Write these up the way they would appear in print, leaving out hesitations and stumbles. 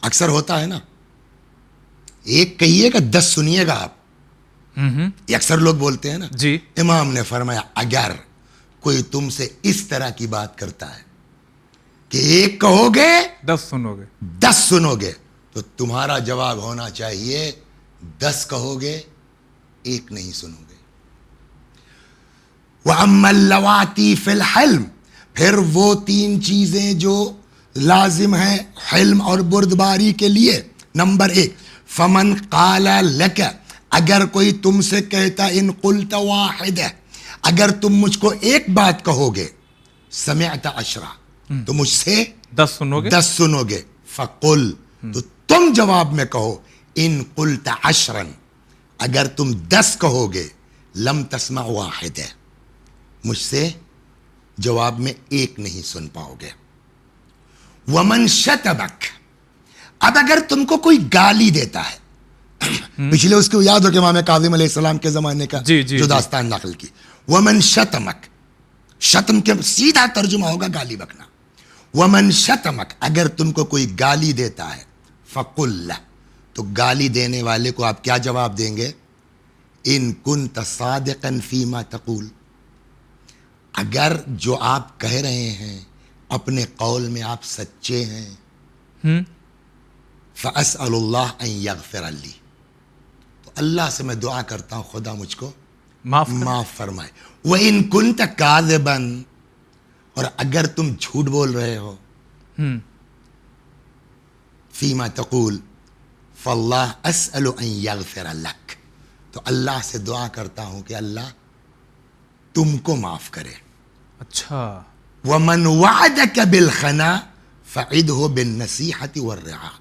اکثر ہوتا ہے نا, ایک کہیے گا 10 سنیے گا آپ. یہ اکثر لوگ بولتے ہیں نا جی. امام نے فرمایا اگر کوئی تم سے اس طرح کی بات کرتا ہے کہ ایک کہو گے 10 سنو گے, 10 سنو گے, تو تمہارا جواب ہونا چاہیے 10 کہو گے ایک نہیں سنو گے. وَأَمَّا اللَّوَاتِي فِي الْحِلْمِ, پھر وہ 3 چیزیں جو لازم ہیں حلم اور بردباری کے لیے. نمبر 1, فَمَنْ قَالَ لَكَ, اگر کوئی تم سے کہتا ان قلت واحدہ, اگر تم مجھ کو ایک بات کہو گے, سمعت 10, تو مجھ سے 10 سنو گے, 10 سنو گے. فقل, تو تم جواب میں کہو ان قلت 10, اگر تم 10 کہو گے لم تسمع واحدہ, مجھ سے جواب میں ایک نہیں سن پاؤ گے. ومن شتمک, اب اگر تم کو کوئی گالی دیتا ہے, پچھلے اس کو یاد ہو کہ امام کاظم علیہ السلام کے زمانے کا جو داستان نقل کی. ومن شتمک, شتم کے سیدھا ترجمہ ہوگا گالی بکنا. ومن شتمک, اگر تم کو کوئی گالی دیتا ہے, فقل لہ, تو گالی دینے والے کو آپ کیا جواب دیں گے؟ ان کنت صادقا فیما تقول, اگر جو آپ کہہ رہے ہیں اپنے قول میں آپ سچے ہیں, فاسأل اللہ ان یغفر لی, تو اللہ سے میں دعا کرتا ہوں خدا مجھ کو معاف فرمائے. وَإِن كُنْتَ كَاذِبًا, اور اگر تم جھوٹ بول رہے ہو, فیما تقول, فاللہ اسأل ان یغفر لک, تو اللہ سے دعا کرتا ہوں کہ اللہ تم کو معاف کرے. اچھا. وَمَنْ وَعَدَكَ بِالْخَنَا فَعِدْهُ بِالنَّصِيحَةِ وَالرِّعَاءِ,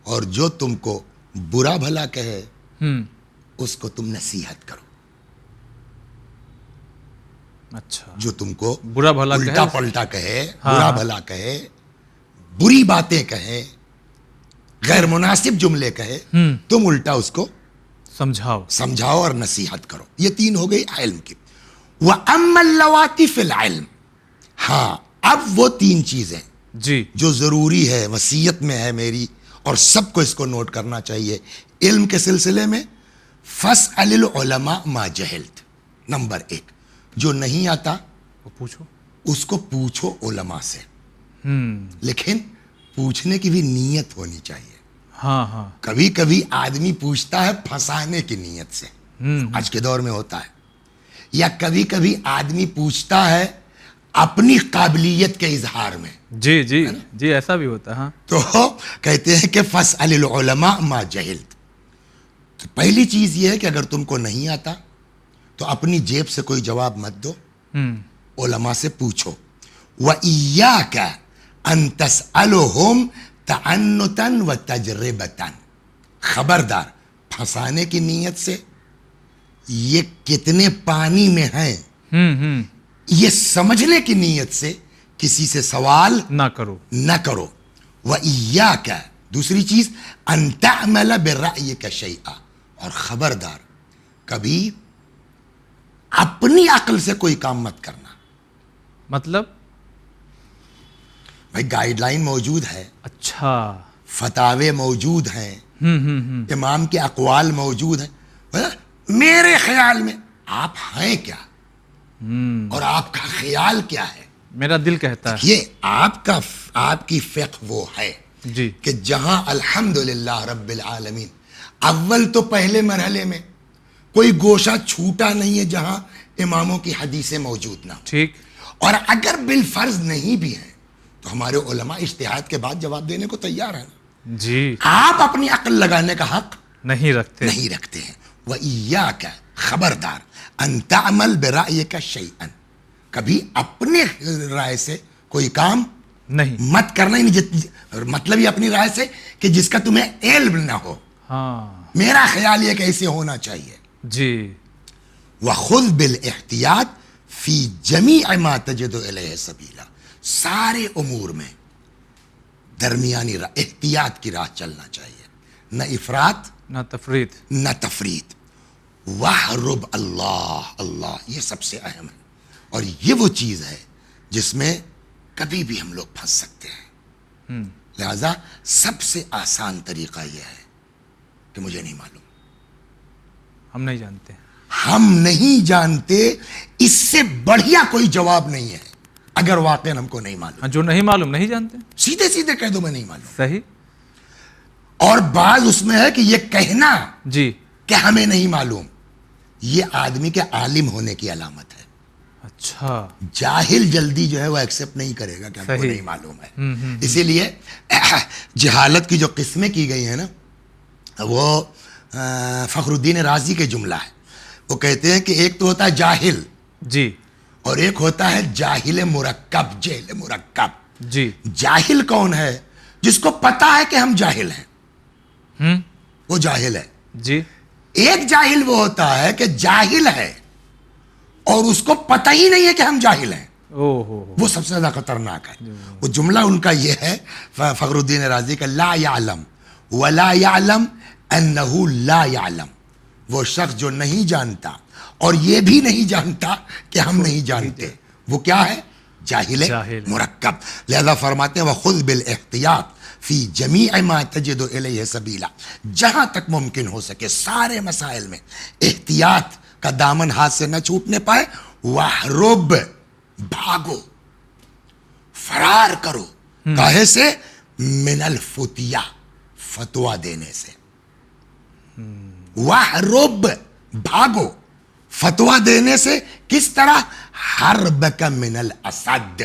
اور جو تم کو برا بھلا کہے اس کو تم نصیحت کرو. اچھا. جو تم کو برا بھلا الٹا پلٹا کہے, برا بھلا کہے, بری باتیں کہے, غیر مناسب جملے کہے, تم الٹا اس کو سمجھاؤ اور نصیحت کرو. یہ 3 ہو گئی علم کی. وَأَمَّا اللَّوَاتِ فِي الْعِلْمِ, ہاں اب وہ 3 چیزیں جی جو ضروری ہے, وصیت میں ہے میری, اور سب کو اس کو نوٹ کرنا چاہیے علم کے سلسلے میں. فَاسْأَلِ الْعُلَمَاءَ مَا جَهِلْتَ, نمبر 1, جو نہیں آتا پوچھو, اس کو پوچھو علماء سے, لیکن پوچھنے کی بھی نیت ہونی چاہیے. ہاں. کبھی کبھی آدمی پوچھتا ہے پھنسانے کی نیت سے, آج کے دور میں ہوتا ہے. یا کبھی کبھی آدمی پوچھتا ہے اپنی قابلیت کے اظہار میں. جی ایسا بھی ہوتا ہے. ہاں, تو کہتے ہیں کہ فاسأل العلماء ما جہلت. تو پہلی چیز یہ ہے کہ اگر تم کو نہیں آتا تو اپنی جیب سے کوئی جواب مت دو, علماء سے پوچھو. وَإِيَّاكَ أَن تَسْأَلُهُمْ تَعَنُّتًا وَتَجْرِبَةً, خبردار پھنسانے کی نیت سے, یہ کتنے پانی میں ہیں یہ سمجھنے کی نیت سے کسی سے سوال نہ کرو. وَإِيَّاكَ, دوسری چیز, أَن تَعْمَلَ بِرَأْيِكَ شَيْئًا, اور خبردار کبھی اپنی عقل سے کوئی کام مت کرنا. مطلب بھائی گائیڈ لائن موجود ہے, اچھا, فتاوے موجود ہیں, امام کے اقوال موجود ہیں, میرے خیال میں آپ ہیں کیا, اور آپ کا خیال کیا ہے, میرا دل کہتا ہے. یہ آپ کی فقہ وہ ہے جی کہ جہاں الحمدللہ رب العالمین, اول تو پہلے مرحلے میں کوئی گوشہ چھوٹا نہیں ہے جہاں اماموں کی حدیثیں موجود نہ. ٹھیک. اور اگر بالفرض نہیں بھی ہیں تو ہمارے علماء اجتہاد کے بعد جواب دینے کو تیار ہیں. جی, آپ اپنی عقل لگانے کا حق نہیں رکھتے ہیں. وَإِيَّاكَ, خبردار, أَن تَعْمَلْ بِرَأْيِكَ شَيْئًا, کبھی اپنے رائے سے کوئی کام نہیں مت کرنا. مطلب یہ اپنی رائے سے کہ جس کا تمہیں علم نہ ہو. ہاں, میرا خیال یہ کہ ایسے ہونا چاہیے. جی. وَخُذْ بِالْإِحْتِيَاطِ فِي جَمِيعِ مَا تَجِدُ إِلَيْهِ سَبِيلًا, سارے امور میں درمیانی احتیاط کی راہ چلنا چاہیے, نہ افراط نہ تفریط. وَحْرُبْ اللہ, یہ سب سے اہم ہے, اور یہ وہ چیز ہے جس میں کبھی بھی ہم لوگ پھنس سکتے ہیں. لہذا سب سے آسان طریقہ یہ ہے کہ مجھے نہیں معلوم. ہم نہیں جانتے. ہم نہیں جانتے اس سے بڑھیا کوئی جواب نہیں ہے اگر واقعا ہم کو نہیں معلوم. جو نہیں معلوم نہیں جانتے. سیدھے سیدھے کہہ دو میں نہیں معلوم. صحیح. اور بعض اس میں ہے کہ یہ کہنا جی کہ ہمیں نہیں معلوم یہ آدمی کے عالم ہونے کی علامت ہے. اچھا. جاہل جلدی جو ہے وہ ایکسپٹ نہیں کرے گا کہ ہم کو صحیح. نہیں معلوم ہے. اسی لیے جہالت کی جو قسمیں کی گئی ہیں نا وہ فخر الدین رازی کے جملہ ہے. وہ کہتے ہیں کہ ایک تو ہوتا ہے جاہل جی اور ایک ہوتا ہے جاہل مرکب. جہل مرکب. جی جاہل کون ہے؟ جس کو پتا ہے کہ ہم جاہل ہیں وہ جاہل ہے. جی. ایک جاہل وہ ہوتا ہے کہ جاہل ہے اور اس کو پتہ ہی نہیں ہے کہ ہم جاہل ہیں. وہ سب سے زیادہ خطرناک ہے. وہ جملہ ان کا یہ ہے فخر الدین رازی کا لا یعلم ولا یعلم انہ لا یعلم. وہ شخص جو نہیں جانتا اور یہ بھی نہیں جانتا کہ ہم نہیں جانتے وہ کیا ہے؟ جاہل مرکب. لہذا فرماتے ہیں وَخُذْ بِالْاحْتِيَاطِ فی جمیع ما تجد الیہ سبیلا. جہاں تک ممکن ہو سکے سارے مسائل میں احتیاط کا دامن ہاتھ سے نہ چھوٹنے پائے. وَحْرُبْ بھاگو فرار کرو. کاہے سے؟ من الفتیہ فتوہ دینے سے. وَحْرُبْ بھاگو فتوہ دینے سے. کس طرح؟ حربک من الاسد.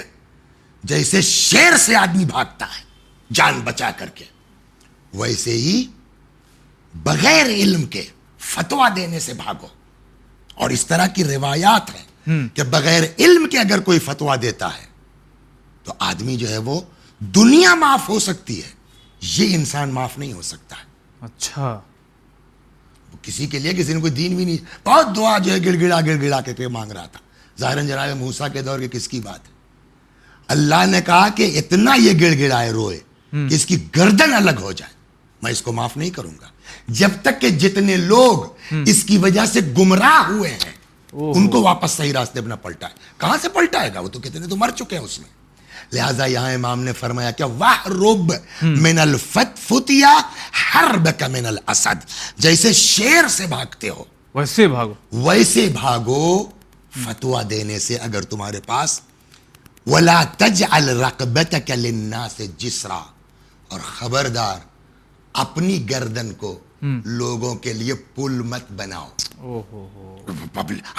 جیسے شیر سے آدمی بھاگتا ہے جان بچا کر کے ویسے ہی بغیر علم کے فتوہ دینے سے بھاگو. اور اس طرح کی روایات ہیں کہ بغیر علم کے اگر کوئی فتوہ دیتا ہے تو آدمی جو ہے وہ دنیا معاف ہو سکتی ہے یہ انسان معاف نہیں ہو سکتا ہے. اچھا. کسی کے لیے کسی نے کوئی دین بھی نہیں. بہت دعا جو ہے گڑ گڑا کے مانگ رہا تھا. ظاہراً جناب موسیٰ کے دور کے کس کی بات ہے. اللہ نے کہا کہ اتنا یہ گڑ گڑائے روئے کہ اس کی گردن الگ ہو جائے میں اس کو معاف نہیں کروں گا جب تک کہ جتنے لوگ اس کی وجہ سے گمراہ ہوئے ہیں ان کو واپس صحیح راستے پہ نہ پلٹائے. کہاں سے پلٹائے گا؟ وہ تو کتنے تو مر چکے ہیں اس میں. لہذا یہاں امام نے فرمایا کہ وَحْرُبْ مِنَ الْفَتْفُتِيَا حَرْبَكَ مِنَ الْأَسَدِ. جیسے شیر سے بھاگتے ہو ویسے بھاگو. ویسے بھاگو فتوہ دینے سے اگر تمہارے پاس. وَلَا تَجْعَلْ رَقْبَتَكَ لِلنَّاسِ جِسْرًا. اور خبردار اپنی گردن کو لوگوں کے لیے پل مت بناؤ.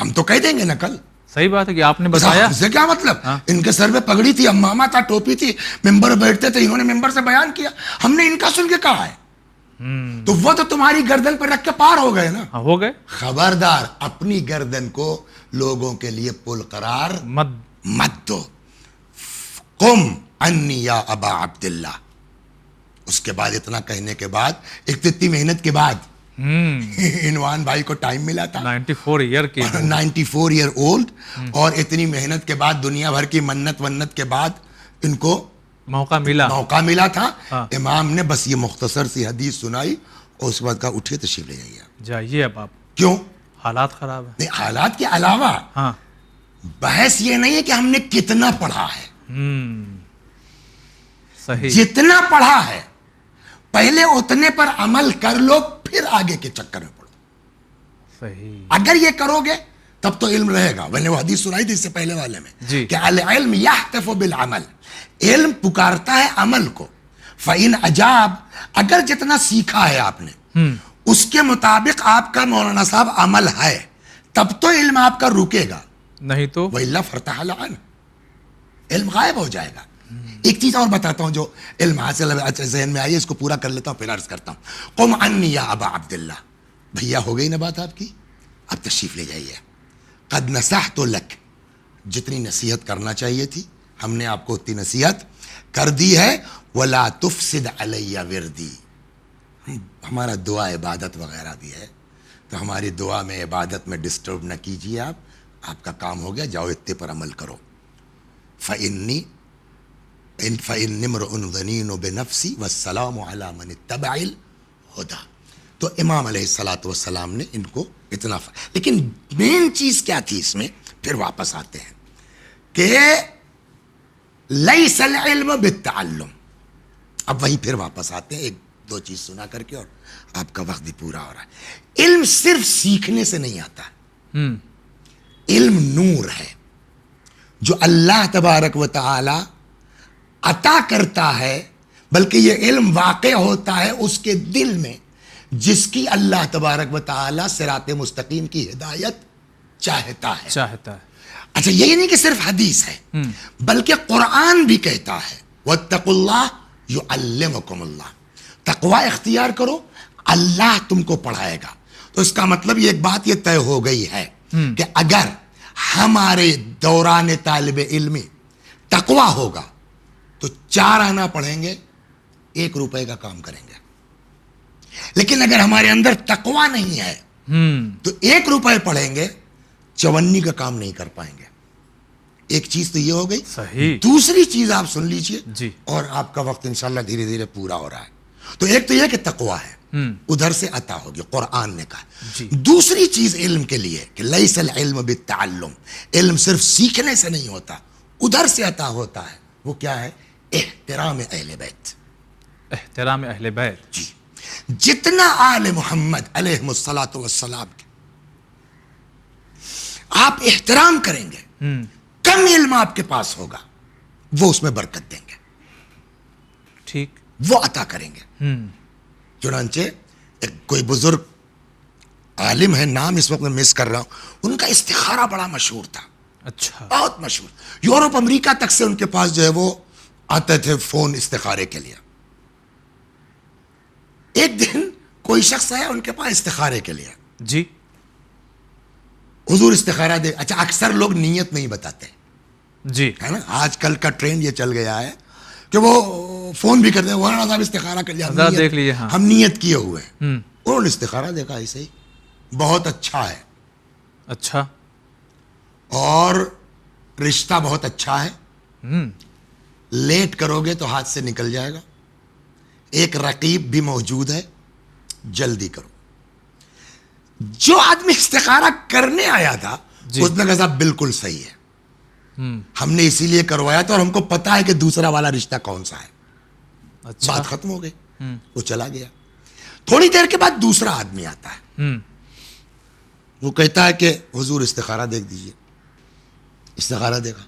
ہم تو کہہ دیں گے نا کل. صحیح بات ہے کہ آپ نے بتایا. سے کیا مطلب؟ ان کے سر پہ پگڑی تھی امامہ تھا ٹوپی تھی ممبر بیٹھتے تھے انہوں نے ممبر سے بیان کیا ہم نے ان کا سن کے کہا ہے تو وہ تو تمہاری گردن پہ رکھ کے پار ہو گئے نا. ہو گئے. خبردار اپنی گردن کو لوگوں کے لیے پل قرار مت دو. قم انی یا ابا عبداللہ. اس کے بعد اتنا کہنے کے بعد اتنی محنت کے بعد عنوان بھائی کو ٹائم ملا تھا 94 ایئر کی 94 ایئر اولڈ اور اتنی محنت کے بعد دنیا بھر کی منت کے بعد ان کو موقع ملا تھا. امام نے بس یہ مختصر سی حدیث سنائی اور اس بعد کہا اٹھے تشریف لے جائیے اب آپ. کیوں؟ حالات خراب ہیں. نہیں حالات کے علاوہ بحث یہ نہیں ہے کہ ہم نے کتنا پڑھا ہے. صحیح. جتنا پڑھا ہے پہلے اتنے پر عمل کر لو پھر آگے کے چکر میں پڑھو. صحیح. اگر یہ کرو گے تب تو علم رہے گا. میں نے وہ حدیث سنائی تھی اس سے پہلے والے میں کہ العلم یحتف بالعمل. علم پکارتا ہے عمل کو. فإن اجاب اگر جتنا سیکھا ہے آپ نے اس کے مطابق آپ کا مولانا صاحب عمل ہے تب تو علم آپ کا رکے گا. نہیں تو وَإِلَّا فَارْتَحَلَ عَنْهُ. علم غائب ہو جائے گا. ایک چیز اور بتاتا ہوں جو علم حاصل ذہن میں آئی ہے اس کو پورا کر لیتا ہوں پھر عرض کرتا ہوں. قم عنی یا ابا عبداللہ. بھیا ہو گئی نا بات آپ کی اب تشریف لے جائیے. قد نصحت لک. جتنی نصیحت کرنا چاہیے تھی ہم نے آپ کو اتنی نصیحت کر دی ہے. ولا تفسد علی وردی. ہمارا دعا عبادت وغیرہ بھی ہے تو ہماری دعا میں عبادت میں ڈسٹرب نہ کیجیے. آپ کا کام ہو گیا جاؤ اتنے پر عمل کرو. فإنی امرؤ ظنین بنفسی والسلام علی من اتبع الہدی. تو امام علیہ الصلوۃ والسلام نے ان کو اتنا لیکن مین چیز کیا تھی اس میں پھر واپس آتے ہیں کہ لیس العلم بالتعلم. اب وہیں پھر واپس آتے ہیں، ایک دو چیز سنا کر کے اور آپ کا وقت بھی پورا ہو رہا ہے. علم صرف سیکھنے سے نہیں آتا. علم نور ہے جو اللہ تبارک و تعالی عطا کرتا ہے، بلکہ یہ علم واقع ہوتا ہے اس کے دل میں جس کی اللہ تبارک و تعالی صراط مستقیم کی ہدایت چاہتا ہے. اچھا، یہی نہیں کہ صرف حدیث ہے، بلکہ قرآن بھی کہتا ہے واتقوا اللہ یعلمکم اللہ. تقوی اختیار کرو، اللہ تم کو پڑھائے گا. تو اس کا مطلب یہ ایک بات یہ طے ہو گئی ہے کہ اگر ہمارے دوران طالب علمی تقوی ہوگا تو 4 آنا پڑھیں گے، 1 روپے کا کام کریں گے. لیکن اگر ہمارے اندر تقوی نہیں ہے تو 1 روپے پڑھیں گے، 54 کا کام نہیں کر پائیں گے. ایک چیز تو یہ ہو گئی. صحیح. دوسری چیز آپ سن لیجئے جی. اور آپ کا وقت انشاءاللہ دھیرے دھیرے پورا ہو رہا ہے. تو ایک تو یہ کہ تقوی ہے، ادھر سے عطا ہوگی، قرآن نے کہا. جی. دوسری چیز علم کے لیے کہ لیس العلم بالتعلم، علم صرف سیکھنے سے نہیں ہوتا، ادھر سے عطا ہوتا ہے. وہ کیا ہے؟ احترام اہل بیت. احترام اہل بیت. جی. جتنا آل محمد علیہ الصلاۃ والسلام کے آپ احترام کریں گے، کم علم آپ کے پاس ہوگا، وہ اس میں برکت دیں گے، ٹھیک، وہ عطا کریں گے. چنانچہ ایک کوئی بزرگ عالم ہے، نام اس وقت میں مس کر رہا ہوں، ان کا استخارہ بڑا مشہور تھا. اچھا. بہت مشہور. یورپ امریکہ تک سے ان کے پاس جو ہے وہ آتے تھے فون استخارے کے لیے. ایک دن کوئی شخص آیا ان کے پاس استخارے کے لیے. جی. حضور استخارہ دے. اچھا، اکثر لوگ نیت نہیں بتاتے، جی، ہے نا. آج کل کا ٹرینڈ یہ چل گیا ہے کہ وہ فون بھی کرتے ہیں، مولانا صاحب استخارہ کر لیا، دیکھ لیجیے. ہاں، ہم نیت کیے ہوئے ہیں. انہوں نے استخارہ دیکھا، ایسے ہی بہت اچھا ہے، اچھا، اور رشتہ بہت اچھا ہے، لیٹ کرو گے تو ہاتھ سے نکل جائے گا، ایک رقیب بھی موجود ہے، جلدی کرو. جو آدمی استخارہ کرنے آیا تھا اس نے کہا صاحب بالکل صحیح ہے، ہم نے اسی لیے کروایا تھا اور ہم کو پتا ہے کہ دوسرا والا رشتہ کون سا ہے. اچھا. بات ختم ہو گئی، وہ چلا گیا. تھوڑی دیر کے بعد دوسرا آدمی آتا ہے، وہ کہتا ہے کہ حضور استخارہ دیکھ دیجئے. استخارہ دیکھا،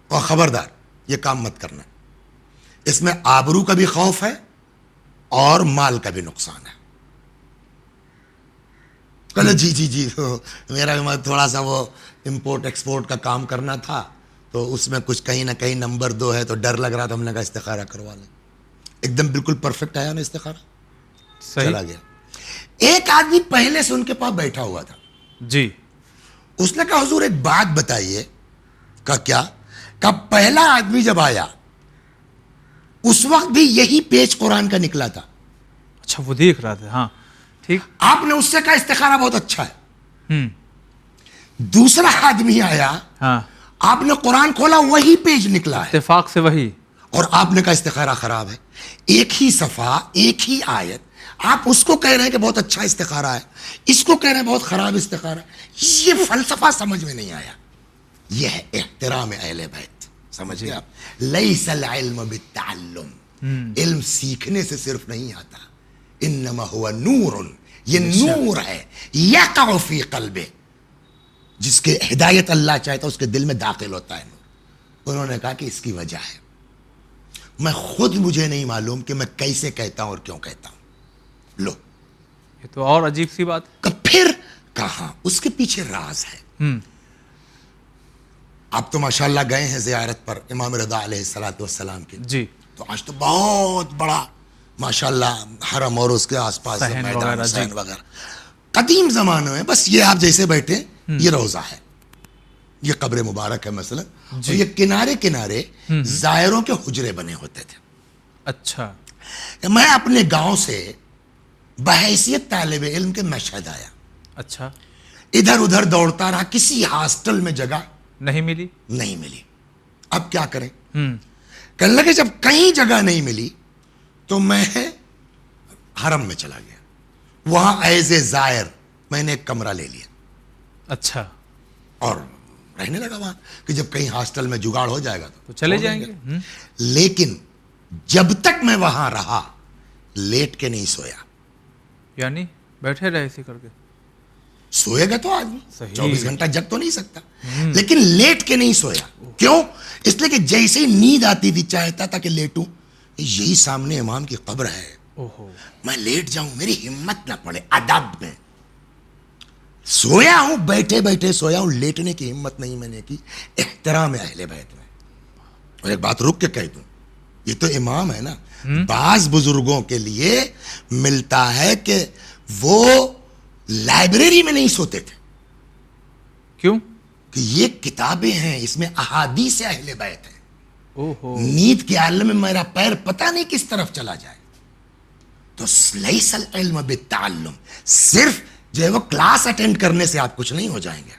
اور خبردار یہ کام مت کرنا، اس میں آبرو کا بھی خوف ہے اور مال کا بھی نقصان ہے. کہا جی جی جی، میرا تھوڑا سا وہ امپورٹ ایکسپورٹ کا کام کرنا تھا تو اس میں کچھ کہیں نہ کہیں نمبر 2 ہے تو ڈر لگ رہا تھا، ہم نے کہا استخارہ کروا لیں. ایک دم بالکل پرفیکٹ آیا نا استخارہ، چلا گیا. ایک آدمی پہلے سے ان کے پاس بیٹھا ہوا تھا. جی. اس نے کہا حضور ایک بات بتائیے. کہا کیا؟ کہا پہلا آدمی جب آیا اس وقت بھی یہی پیج قرآن کا نکلا تھا. اچھا، وہ دیکھ رہا تھا. ہاں، ٹھیک. آپ نے اس سے کہا استخارہ بہت اچھا ہے. دوسرا آدمی آیا، ہاں، آپ نے قرآن کھولا وہی پیج نکلا ہے، اتفاق سے وہی، اور آپ نے کہا استخارہ خراب ہے. ایک ہی صفحہ، ایک ہی آیت، آپ اس کو کہہ رہے ہیں کہ بہت اچھا استخارہ ہے، اس کو کہہ رہے ہیں بہت خراب استخارہ ہے. یہ فلسفہ سمجھ میں نہیں آیا. یہ ہے احترام اہل بیت. سمجھ گئے آپ؟ لیس العلم بالتعلم، علم سیکھنے سے صرف نہیں آتا. انما ہوا نور، یہ نور ہے، یقع فی قلبہ، جس کے ہدایت اللہ چاہتا ہے اس کے دل میں داخل ہوتا ہے نور. انہوں نے کہا کہ اس کی وجہ ہے، میں خود مجھے نہیں معلوم کہ میں کیسے کہتا ہوں اور کیوں کہتا ہوں. لو، یہ تو اور عجیب سی بات ہے. پھر کہاں اس کے پیچھے راز ہے. آپ تو ماشاءاللہ گئے ہیں زیارت پر امام رضا علیہ الصلوۃ والسلام کی. جی. تو آج تو بہت بڑا ماشاءاللہ حرم اور اس کے آس پاس میدان حسین وغیرہ. قدیم زمانوں میں بس یہ آپ جیسے بیٹھے، یہ روضہ ہے، یہ قبر مبارک ہے مثلا، اور یہ کنارے کنارے زائروں کے حجرے بنے ہوتے تھے. اچھا. میں اپنے گاؤں سے بحیثیت طالب علم کے مشہد آیا. اچھا. ادھر ادھر دوڑتا رہا، کسی ہاسٹل میں جگہ نہیں ملی. نہیں ملی. اب کیا کریں؟ کہنے لگے جب کہیں جگہ نہیں ملی تو میں حرم میں چلا گیا. وہاں ایز اے زائر میں نے ایک کمرہ لے لیا. اچھا. اور رہنے لگا وہاں کہ جب کہیں ہاسٹل میں جگاڑ ہو جائے گا تو چلے جائیں گے. لیکن جب تک میں وہاں رہا لیٹ کے نہیں سویا. یعنی بیٹھے رہے اسی کر کے. سوئے گا تو آدمی صحیح. 24 گھنٹہ جگ تو نہیں سکتا, لیکن لیٹ کے نہیں سویا. کیوں؟ اس لیے کہ جیسے ہی نیند آتی تھی چاہتا تھا کہ لیٹوں, یہی سامنے امام کی قبر ہے, اوہو, میں لیٹ جاؤں, میری ہمت نہ پڑے. ادب میں سویا ہوں, بیٹھے بیٹھے سویا ہوں, لیٹنے کی ہمت نہیں میں نے کی. احترام اہل بیت میں. اور ایک بات رک کے کہہ دوں, یہ تو امام ہے نا, بعض بزرگوں کے لیے ملتا ہے کہ وہ لائبریری میں نہیں سوتے تھے. کیوں؟ کہ یہ کتابیں ہیں, اس میں احادیث اہل بیت ہیں. اوہو, نیند کے عالم میں میرا پیر پتہ نہیں کس طرف چلا جائے. تو لیس العلم بالتعلم, صرف جو ہے وہ کلاس اٹینڈ کرنے سے آپ کچھ نہیں ہو جائیں گے.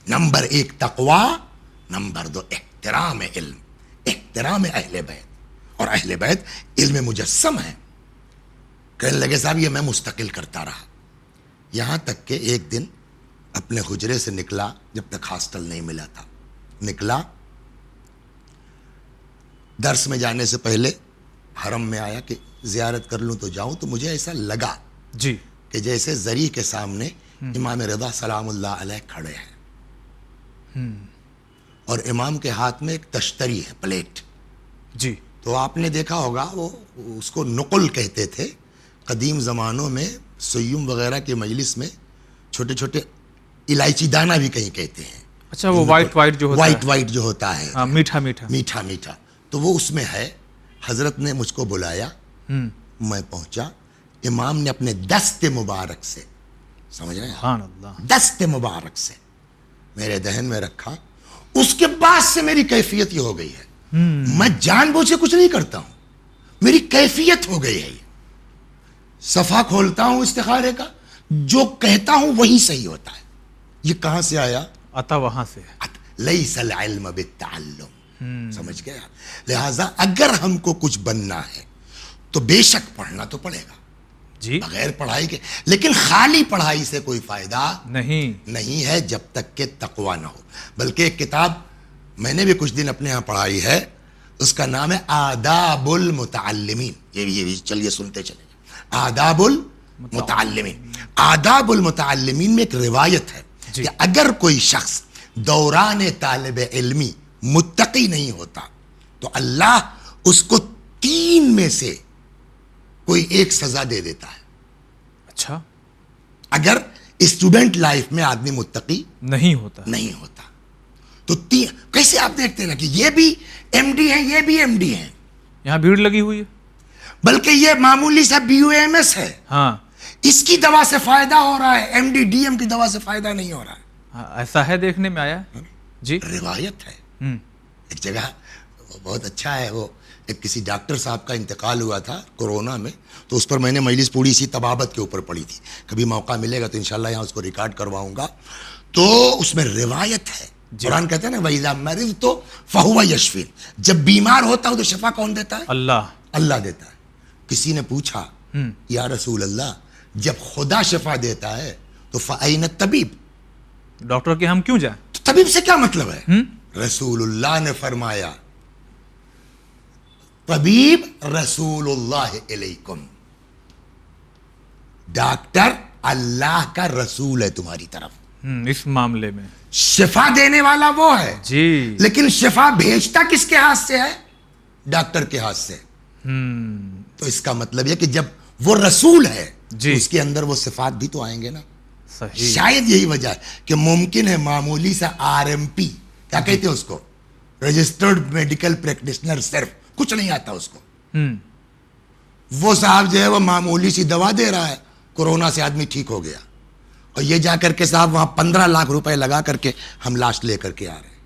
نمبر 1 تقوی, نمبر 2 احترام علم, احترام اہل بیت. اور اہل بیت علم مجسم ہے. کہنے لگے صاحب یہ میں مستقل کرتا رہا, یہاں تک کہ ایک دن اپنے حجرے سے نکلا, جب تک ہاسٹل نہیں ملا تھا, نکلا, درس میں جانے سے پہلے حرم میں آیا کہ زیارت کر لوں تو جاؤں. تو مجھے ایسا لگا جی, کہ جیسے زری کے سامنے امام رضا سلام اللہ علیہ کھڑے ہیں, اور امام کے ہاتھ میں ایک تشتری ہے, پلیٹ. جی, تو آپ نے دیکھا ہوگا وہ اس کو نقل کہتے تھے قدیم زمانوں میں. سیم وغیرہ کے مجلس میں چھوٹے چھوٹے الائچی دانہ بھی کہیں کہتے ہیں. اچھا, وہ وائٹ وائٹ جو ہوتا ہے, وائٹ جو ہوتا ہے, ہاں, میٹھا میٹھا. میٹھا میٹھا, تو وہ اس میں ہے. حضرت نے مجھ کو بلایا, میں پہنچا. امام نے اپنے دست مبارک سے, سمجھ رہے ہیں, سبحان اللہ, دست مبارک سے میرے دہن میں رکھا. اس کے بعد سے میری کیفیت یہ ہو گئی ہے, میں جان بوجھ سے کچھ نہیں کرتا ہوں, میری کیفیت ہو گئی ہے. صفحہ کھولتا ہوں استخارے کا, جو کہتا ہوں وہی صحیح ہوتا ہے. یہ کہاں سے آیا؟ آتا وہاں سے. لیس العلم بالتعلم, سمجھ گیا. لہذا اگر ہم کو کچھ بننا ہے تو بے شک پڑھنا تو پڑے گا, جی, بغیر پڑھائی کے. لیکن خالی پڑھائی سے کوئی فائدہ نہیں ہے جب تک کہ تقوی نہ ہو. بلکہ ایک کتاب میں نے بھی کچھ دن اپنے ہاں پڑھائی ہے, اس کا نام ہے آداب المتعلمین. یہ بھی چلیے سنتے چلیں. آداب المتعلمین. آداب المتعلمین میں ایک روایت ہے کہ اگر کوئی شخص دوران طالب علمی متقی نہیں ہوتا تو اللہ اس کو 3 میں سے کوئی ایک سزا دے دیتا ہے. اچھا, اگر اسٹوڈنٹ لائف میں آدمی متقی نہیں ہوتا تو کیسے آپ دیکھتے ہیں نا کہ یہ بھی ایم ڈی ہیں, یہ بھی ایم ڈی ہیں, یہاں بھیڑ لگی ہوئی ہے, بلکہ یہ معمولی سا بی یو ایم ایس ہے, ہاں, اس کی دوا سے فائدہ ہو رہا ہے, ایم ڈی ڈی ایم کی دوا سے فائدہ نہیں ہو رہا ہے. ایسا ہے, دیکھنے میں آیا. جی, روایت ہے. ایک جگہ بہت اچھا ہے, وہ ایک کسی ڈاکٹر صاحب کا انتقال ہوا تھا کورونا میں, تو اس پر میں نے مجلس پوری سی طبابت کے اوپر پڑھی تھی. کبھی موقع ملے گا تو انشاءاللہ یہاں اس کو ریکارڈ کرواؤں گا. تو اس میں روایت ہے, قرآن کہتا ہے نا وَإِذَا مَرِضْتُ فَهُوَ يَشْفِينِ, جب بیمار ہوتا ہوں تو شفا کون دیتا ہے؟ اللہ دیتا ہے. کسی نے پوچھا یا رسول اللہ جب خدا شفا دیتا ہے تو فَأَيْنَ الطَّبِيبُ, ڈاکٹر کے ہم کیوں جائیں؟ تو طبیب سے کیا مطلب ہے؟ رسول اللہ نے فرمایا طبیب رسول اللہ علیکم, ڈاکٹر اللہ کا رسول ہے تمہاری طرف. اس معاملے میں شفا دینے والا وہ ہے, جی, لیکن شفا بھیجتا کس کے ہاتھ سے ہے؟ ڈاکٹر کے ہاتھ سے. تو اس کا مطلب یہ کہ جب وہ رسول ہے تو اس کے اندر وہ صفات بھی تو آئیں گے نا. صحیح. شاید یہی وجہ ہے کہ ممکن ہے معمولی سا آر ایم پی, کیا کہتے ہیں اس کو, رجسٹرڈ میڈیکل پریکٹیشنر, صرف کچھ نہیں آتا اس کو, وہ صاحب جو ہے وہ معمولی سی دوا دے رہا ہے, کورونا سے آدمی ٹھیک ہو گیا, اور یہ جا کر کے صاحب وہاں 15 لاکھ روپے لگا کر کے ہم لاش لے کر کے آ رہے ہیں.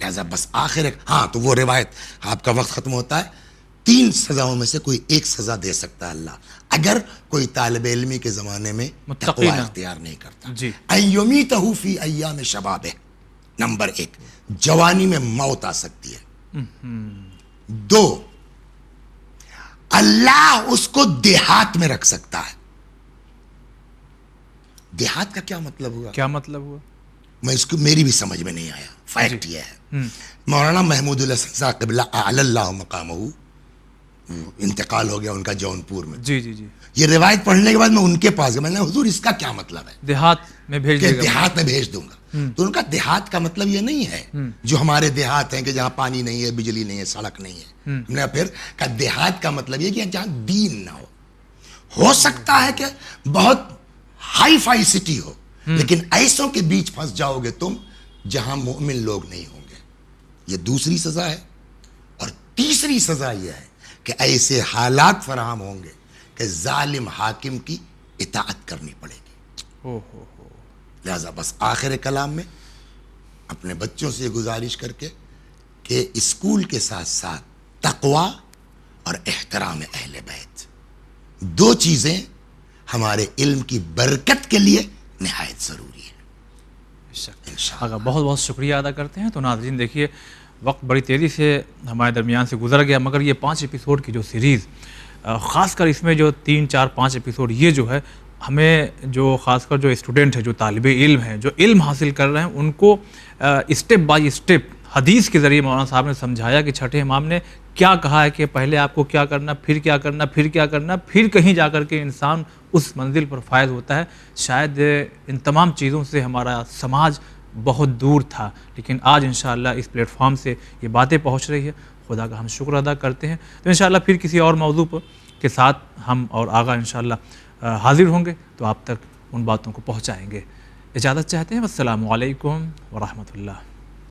لہذا بس آخر ہاں, تو وہ روایت, آپ کا وقت ختم ہوتا ہے. 3 سزاؤں میں سے کوئی ایک سزا دے سکتا ہے اللہ, اگر کوئی طالب علمی کے زمانے میں تقوی اختیار نہیں کرتا. ان یمیتہ فی ایام شبابہ, نمبر 1 جوانی میں موت آ سکتی ہے. 2 اللہ اس کو دیہات میں رکھ سکتا ہے. دیہات کا کیا مطلب ہوا؟ میں اس کو میری بھی سمجھ میں نہیں آیا. فیکٹ یہ ہے مولانا محمود الحسن صاحب قبلہ اعلی اللہ مقامہ انتقال ہو گیا ان کا جون پور میں. جی جی جی. یہ روایت پڑھنے کے بعد میں ان کے پاس گیا. میں نے حضور اس کا کیا مطلب ہے؟ دیہات میں بھیج کہ دے گا. دیہات میں بھیج دوں گا. تو ان کا دیہات کا مطلب یہ نہیں ہے جو ہمارے دیہات ہیں کہ جہاں پانی نہیں ہے, بجلی نہیں ہے, سڑک نہیں ہے. ہم نے پھر کہا دیہات کا مطلب یہ کہ جہاں دین نہ ہو سکتا ہے کہ بہت ہائی فائی سٹی ہو, لیکن ایسوں کے بیچ پھنس جاؤ گے تم جہاں مومن لوگ نہیں ہوں گے. یہ دوسری سزا ہے. اور تیسری سزا یہ ہے کہ ایسے حالات فراہم ہوں گے کہ ظالم حاکم کی اطاعت کرنی پڑے گی. لہذا بس آخر کلام میں اپنے بچوں سے گزارش کر کے کہ اسکول کے ساتھ ساتھ تقوی اور احترام اہل بیت, دو چیزیں ہمارے علم کی برکت کے لیے نہایت ضروری ہے. اگر بہت بہت شکریہ ادا کرتے ہیں. تو ناظرین دیکھیے وقت بڑی تیزی سے ہمارے درمیان سے گزر گیا, مگر یہ 5 ایپیسوڈ کی جو سیریز, خاص کر اس میں جو 3 4 5 ایپیسوڈ یہ جو ہے ہمیں جو خاص کر جو اسٹوڈنٹ ہے, جو طالب علم ہیں, جو علم حاصل کر رہے ہیں, ان کو اسٹیپ بائی اسٹیپ حدیث کے ذریعے مولانا صاحب نے سمجھایا کہ چھٹے امام نے کیا کہا ہے کہ پہلے آپ کو کیا کرنا, پھر کیا کرنا, پھر کیا کرنا, پھر کہیں جا کر کے انسان اس منزل پر فائز ہوتا ہے. شاید ان تمام چیزوں سے ہمارا سماج بہت دور تھا, لیکن آج انشاءاللہ اس پلیٹ فارم سے یہ باتیں پہنچ رہی ہے. خدا کا ہم شکر ادا کرتے ہیں. تو انشاءاللہ پھر کسی اور موضوع کے ساتھ ہم اور آگا انشاءاللہ حاضر ہوں گے تو آپ تک ان باتوں کو پہنچائیں گے. اجازت چاہتے ہیں. السلام علیکم ورحمۃ اللہ.